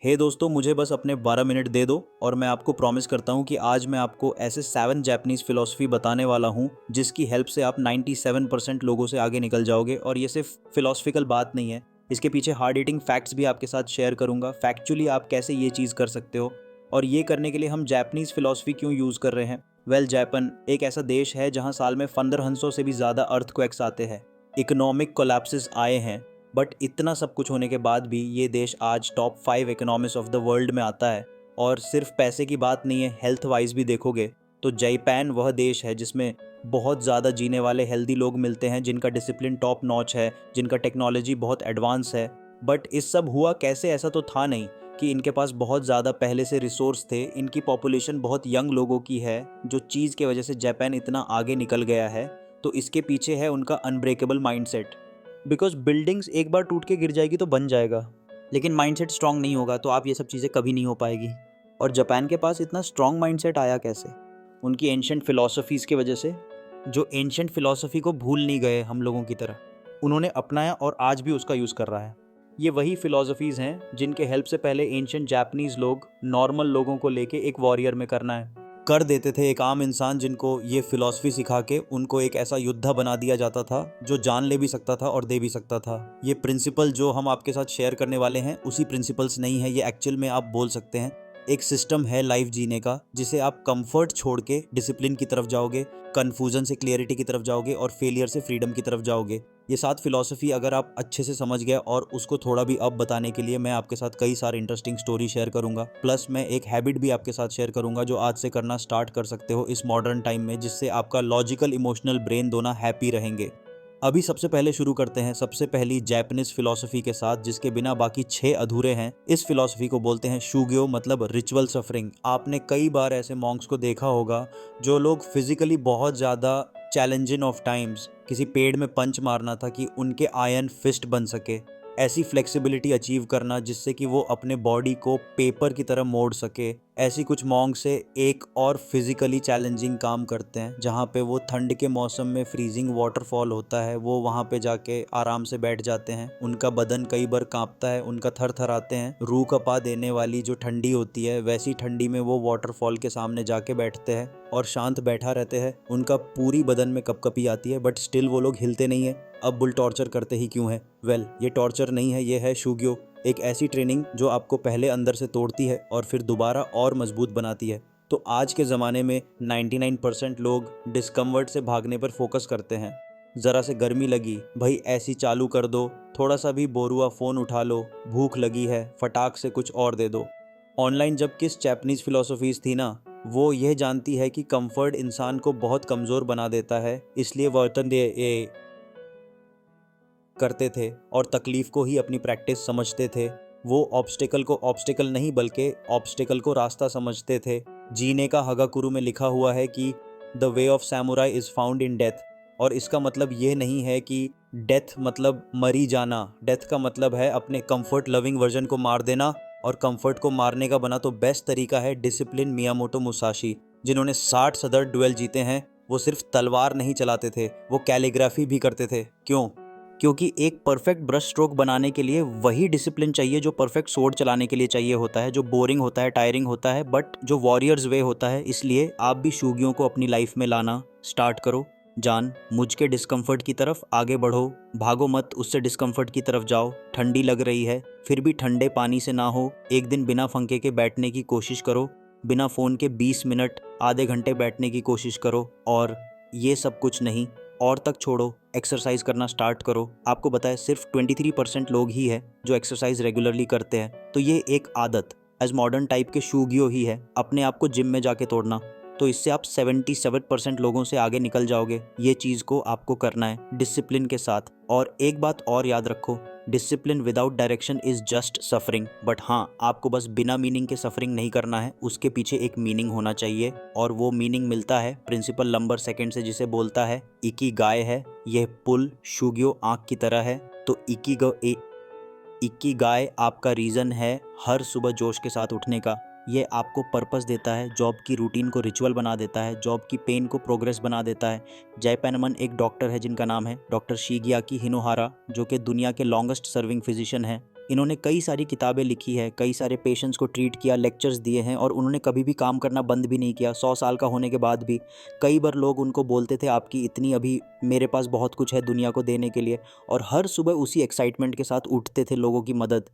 हे दोस्तों, मुझे बस अपने 12 मिनट दे दो और मैं आपको प्रॉमिस करता हूँ कि आज मैं आपको ऐसे 7 जापानीज़ फिलॉसफी बताने वाला हूँ जिसकी हेल्प से आप 97% लोगों से आगे निकल जाओगे। और ये सिर्फ फिलॉसफिकल बात नहीं है, इसके पीछे हार्ड हिटिंग फैक्ट्स भी आपके साथ शेयर करूँगा। फैक्चुअली आप कैसे ये चीज़ कर सकते हो, और ये करने के लिए हम जापानीज़ फिलॉसफी क्यों यूज़ कर रहे हैं। जापान एक ऐसा देश है जहाँ साल में 1500 से भी ज़्यादा अर्थक्वेक्स आते हैं, इकोनॉमिक कोलैप्सेस आए हैं, बट इतना सब कुछ होने के बाद भी ये देश आज top 5 economist of the world में आता है। और सिर्फ पैसे की बात नहीं है, हेल्थ वाइज भी देखोगे तो जापान वह देश है जिसमें बहुत ज़्यादा जीने वाले हेल्दी लोग मिलते हैं, जिनका डिसिप्लिन टॉप नॉच है, जिनका टेक्नोलॉजी बहुत एडवांस है। बट इस सब हुआ कैसे? ऐसा तो था नहीं कि इनके पास बहुत ज़्यादा पहले से रिसोर्स थे। इनकी पॉपुलेशन बहुत यंग लोगों की है, जो चीज़ के वजह से जापान इतना आगे निकल गया है। तो इसके पीछे है उनका अनब्रेकेबल माइंडसेट। बिकॉज बिल्डिंग्स एक बार टूट के गिर जाएगी तो बन जाएगा, लेकिन माइंडसेट स्ट्रांग नहीं होगा तो आप ये सब चीज़ें कभी नहीं हो पाएगी। और जापान के पास इतना स्ट्रांग माइंडसेट आया कैसे? उनकी एंशंट फिलॉसफीज़ की वजह से, जो एंशंट फिलॉसफी को भूल नहीं गए हम लोगों की तरह, उन्होंने अपनाया और आज भी उसका यूज़ कर रहा है। ये वही फिलॉसफीज़ हैं जिनके हेल्प से पहले एंशंट जापानीज़ लोग नॉर्मल लोगों को लेके एक वॉरियर में करना है कर देते थे, एक आम इंसान जिनको ये फिलॉसफी सिखा के उनको एक ऐसा योद्धा बना दिया जाता था जो जान ले भी सकता था और दे भी सकता था। ये प्रिंसिपल जो हम आपके साथ शेयर करने वाले हैं उसी प्रिंसिपल्स नहीं है, ये एक्चुअल में आप बोल सकते हैं एक सिस्टम है लाइफ जीने का, जिसे आप कंफर्ट छोड़ के डिसिप्लिन की तरफ जाओगे, कन्फ्यूजन से क्लियरिटी की तरफ जाओगे और फेलियर से फ्रीडम की तरफ जाओगे। ये 7 फिलॉसफी अगर आप अच्छे से समझ गए, और उसको थोड़ा भी अब बताने के लिए मैं आपके साथ कई सारे इंटरेस्टिंग स्टोरी शेयर करूंगा, प्लस मैं एक हैबिट भी आपके साथ शेयर करूंगा जो आज से करना स्टार्ट कर सकते हो इस मॉडर्न टाइम में, जिससे आपका लॉजिकल इमोशनल ब्रेन दोनों हैप्पी रहेंगे। अभी सबसे पहले शुरू करते हैं सबसे पहली जापानीज फिलॉसफी के साथ, जिसके बिना बाकी 6 अधूरे हैं। इस फिलॉसफी को बोलते हैं शुग्यो, मतलब रिचुअल सफरिंग। आपने कई बार ऐसे मॉन्क्स को देखा होगा जो लोग फिजिकली बहुत ज़्यादा चैलेंजिंग ऑफ टाइम्स किसी पेड़ में पंच मारना था कि उनके आयरन फिस्ट बन सके, ऐसी फ्लेक्सिबिलिटी अचीव करना जिससे कि वो अपने बॉडी को पेपर की तरह मोड़ सके। ऐसी कुछ मॉन्ग से एक और फिजिकली चैलेंजिंग काम करते हैं, जहाँ पे वो ठंड के मौसम में फ्रीजिंग वाटरफॉल होता है, वो वहाँ पे जाके आराम से बैठ जाते हैं। उनका बदन कई बार कांपता है, उनका थर थर आते हैं। रूह कपा देने वाली जो ठंडी होती है, वैसी ठंडी में वो वाटरफॉल के सामने जाके बैठते हैं और शांत बैठा रहते हैं। उनका पूरी बदन में कपकपी आती है, बट स्टिल वो लोग हिलते नहीं है। अब बुल टॉर्चर करते ही क्यों है? ये टॉर्चर नहीं है, ये है शुग्यो, एक ऐसी ट्रेनिंग जो आपको पहले अंदर से तोड़ती है और फिर दोबारा और मजबूत बनाती है। तो आज के ज़माने में 99% लोग डिस्कम्फर्ट से भागने पर फोकस करते हैं। ज़रा से गर्मी लगी, भाई ऐसी चालू कर दो, थोड़ा सा भी बोरुआ फ़ोन उठा लो, भूख लगी है, फटाक से कुछ और दे दो। ऑनलाइन जब किस जापानीज़ फिलॉसफीज़ थी ना, वो यह जानती है कि कंफर्ट इंसान को बहुत कमज़ोर बना देता है, इसलिए वर्तन ये करते थे और तकलीफ को ही अपनी प्रैक्टिस समझते थे। वो ऑब्स्टिकल को ऑब्स्टिकल नहीं बल्कि ऑब्स्टिकल को रास्ता समझते थे। जीने का हगाकुरु में लिखा हुआ है कि the way of samurai is found in death. और इसका मतलब ये नहीं है कि डेथ मतलब मरी जाना। डेथ का मतलब है अपने कंफर्ट लविंग वर्जन को मार देना, और कंफर्ट को मारने का बना तो बेस्ट तरीका है डिसिप्लिन मियामोटो मुसाशी, जिन्होंने 60 सदर डुएल जीते हैं। वो सिर्फ तलवार नहीं चलाते थे, वो कैलीग्राफी भी करते थे। क्यों? क्योंकि एक परफेक्ट ब्रश स्ट्रोक बनाने के लिए वही डिसिप्लिन चाहिए जो परफेक्ट स्वॉर्ड चलाने के लिए चाहिए होता है, जो बोरिंग होता है, टायरिंग होता है, बट जो वॉरियर्स वे होता है। इसलिए आप भी शुगियों को अपनी लाइफ में लाना स्टार्ट करो। जान मुझ के डिस्कम्फर्ट की तरफ आगे बढ़ो, भागो मत, उससे डिस्कम्फर्ट की तरफ जाओ। ठंडी लग रही है, फिर भी ठंडे पानी से ना हो, एक दिन बिना पंखे के बैठने की कोशिश करो, बिना फ़ोन के 20 मिनट आधे घंटे बैठने की कोशिश करो। और ये सब कुछ नहीं, और तक छोड़ो, एक्सरसाइज करना स्टार्ट करो। आपको बताया सिर्फ 23% लोग ही है जो एक्सरसाइज रेगुलरली करते हैं। तो ये एक आदत एज मॉडर्न टाइप के शुगियो ही है, अपने आप को जिम में जाके तोड़ना। तो इससे आप 77% लोगों से आगे निकल जाओगे। ये चीज़ को आपको करना है डिसिप्लिन के साथ। और एक बात और याद रखो, discipline without direction is just suffering. But हाँ, आपको बस बिना मीनिंग के सफरिंग नहीं करना है, उसके पीछे एक मीनिंग होना चाहिए। और वो मीनिंग मिलता है प्रिंसिपल नंबर सेकंड से, जिसे बोलता है इकी गाय है। यह पुल शुग्यो आँख की तरह है। तो इकी गाय आपका रीज़न है हर सुबह जोश के साथ उठने का। ये आपको पर्पस देता है, जॉब की रूटीन को रिचुअल बना देता है, जॉब की पेन को प्रोग्रेस बना देता है। जयपैनमन एक डॉक्टर है जिनका नाम है डॉक्टर शिगियाकी हिनोहारा, जो कि दुनिया के लॉन्गेस्ट सर्विंग फिजिशियन है। इन्होंने कई सारी किताबें लिखी है, कई सारे पेशेंट्स को ट्रीट किया, लेक्चर्स दिए हैं और उन्होंने कभी भी काम करना बंद भी नहीं किया। 100 साल का होने के बाद भी कई बार लोग उनको बोलते थे आपकी इतनी अभी मेरे पास बहुत कुछ है दुनिया को देने के लिए, और हर सुबह उसी एक्साइटमेंट के साथ उठते थे लोगों की मदद